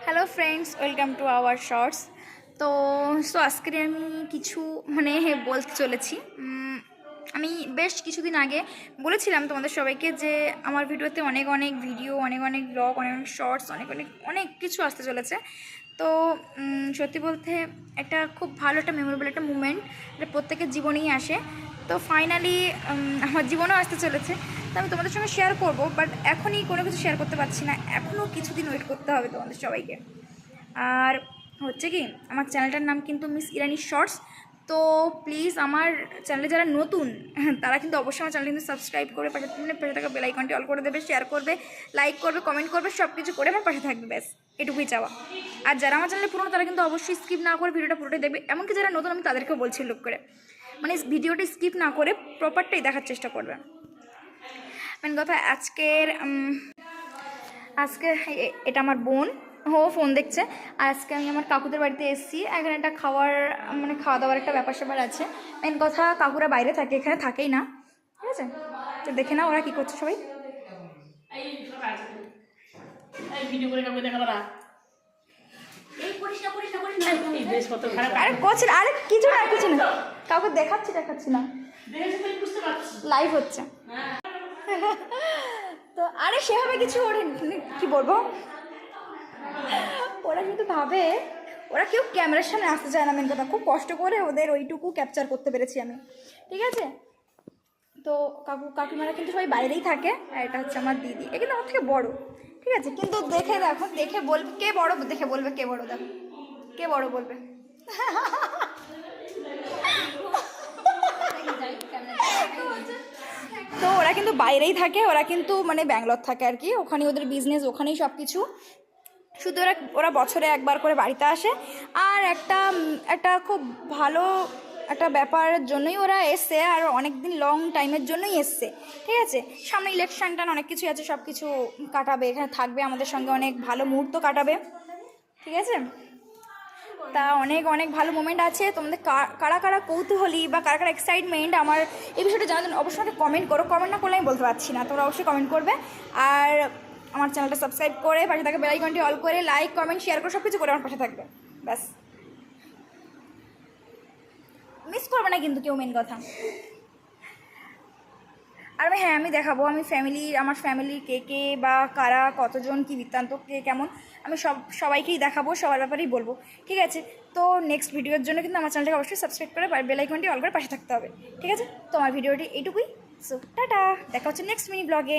Hello friends, welcome to our shorts. তো আজকে আমি কিছু বলতে চলেছি। আমি বেশ কিছুদিন আগে বলেছিলাম তোমাদের সবাইকে যে আমার ভিডিওতে অনেক অনেক ভিডিও, অনেক অনেক ব্লগ, অনেক অনেক শর্টস, অনেক অনেক অনেক কিছু আসতে চলেছে। তো সত্যি বলতে একটা খুব ভালো একটা মেমোরেবল একটা মুমেন্ট, এটা প্রত্যেকের জীবনেই আসে। তো ফাইনালি আমার জীবনেও আসতে চলেছে। তো আমি তোমাদের সঙ্গে শেয়ার করব, বাট এখনই কোনো কিছু শেয়ার করতে পারছি না, এখনও কিছুদিন ওয়েট করতে হবে তোমাদের সবাইকে। আর হচ্ছে কি, আমার চ্যানেলটার নাম কিন্তু মিস ইরানি শর্টস। তো প্লিজ আমার চ্যানেলে যারা নতুন তারা কিন্তু অবশ্যই আমার চ্যানেল কিন্তু সাবস্ক্রাইব করে পাশে পাশে থাকা বেল আইকনটি অল করে দেবে, শেয়ার করবে, লাইক করবে, কমেন্ট করবে, সব কিছু করে আমার পাশে থাকবে, ব্যাস এটুকুই চাওয়া। আর যারা আমার চ্যানেলে পুরনো তারা কিন্তু অবশ্যই স্কিপ না করে ভিডিওটা পুরোটাই দেখবে। এমনকি যারা নতুন আমি তাদেরকেও বলছি লুক করে, ভিডিওটা স্কিপ না করে প্রপারটাই দেখার চেষ্টা করবে। মেন কথা, আজকে এটা আমার বোন, ও ফোন দেখছে। আর আজকে আমি আমার কাকুদের বাড়িতে এসেছি। এখানে একটা খাওয়া দাওয়ার একটা ব্যাপার স্যাপার আছে। মেন কথা, কাকুরা বাইরে থাকে, এখানে থাকেই না, ঠিক আছে? তো দেখে না ওরা কী করছে সবাই। আরে করছি না, আরে কিছু না কিছু না, কাউকে দেখাচ্ছি না, লাইভ হচ্ছে। তো আরে সেভাবে কিছু ওরা কি বলবো, ওরা কিন্তু ভাবে ওরা কেউ ক্যামেরার সামনে আসতে চায় না। মেন কথা, খুব কষ্ট করে ওদের ওইটুকু ক্যাপচার করতে পেরেছি আমি, ঠিক আছে? তো কাকিমারা কিন্তু সবাই বাইরেই থাকে। আর এটা হচ্ছে আমার দিদি, এ কিন্তু আমার থেকে বড়, ঠিক আছে? কিন্তু দেখে বলবে কে বড়, দেখে বলবে কে বড়, দেখো কে বড় বলবে। তো ওরা কিন্তু বাইরেই থাকে, ওরা কিন্তু ব্যাঙ্গালোর থাকে আর কি, ওখানে ওদের বিজনেস, ওখানেই সব কিছু। শুধু ওরা বছরে একবার করে বাড়িতে আসে। আর একটা খুব ভালো একটা ব্যাপারের জন্যই ওরা এসছে, আর অনেক দিন লং টাইমের জন্যই এসছে, ঠিক আছে? সামনে ইলেকশন অনেক কিছুই আছে, সব কিছু কাটাবে, এখানে থাকবে, আমাদের সঙ্গে অনেক ভালো মুহূর্ত কাটাবে, ঠিক আছে? তা অনেক অনেক ভালো মোমেন্ট আছে। তোমাদের কারা কারা কৌতূহলী বা কারা কারা এক্সাইটমেন্ট আমার এই বিষয়টা জানার জন্য অবশ্যই আমাকে কমেন্ট করো। কমেন্ট না করলে আমি বলতে পারছি না, তোমরা অবশ্যই কমেন্ট করবে। আর আমার চ্যানেলটা সাবস্ক্রাইব করে পাশে থাকা বেল আইকনটি অল করে লাইক, কমেন্ট, শেয়ার করে সব কিছু করে আমার পাশে থাকবে, ব্যাস। মিস করবে না কিন্তু কেউ, মেন কথা। আর আমি দেখাবো আমার ফ্যামিলির কে কে বা কারা কতজন, কী বৃত্তান্ত, কে কেমন, আমি সবাইকেই দেখাবো, সবার ব্যাপারেই বলবো, ঠিক আছে? তো নেক্সট ভিডিওর জন্য কিন্তু আমার চ্যানেলটাকে অবশ্যই সাবস্ক্রাইব করে বেল আইকনটি অল করে পাশে থাকতে হবে, ঠিক আছে? তো আমার ভিডিওটি এইটুকুই। সো টাটা, দেখা হচ্ছে নেক্সট মিনি ব্লগে।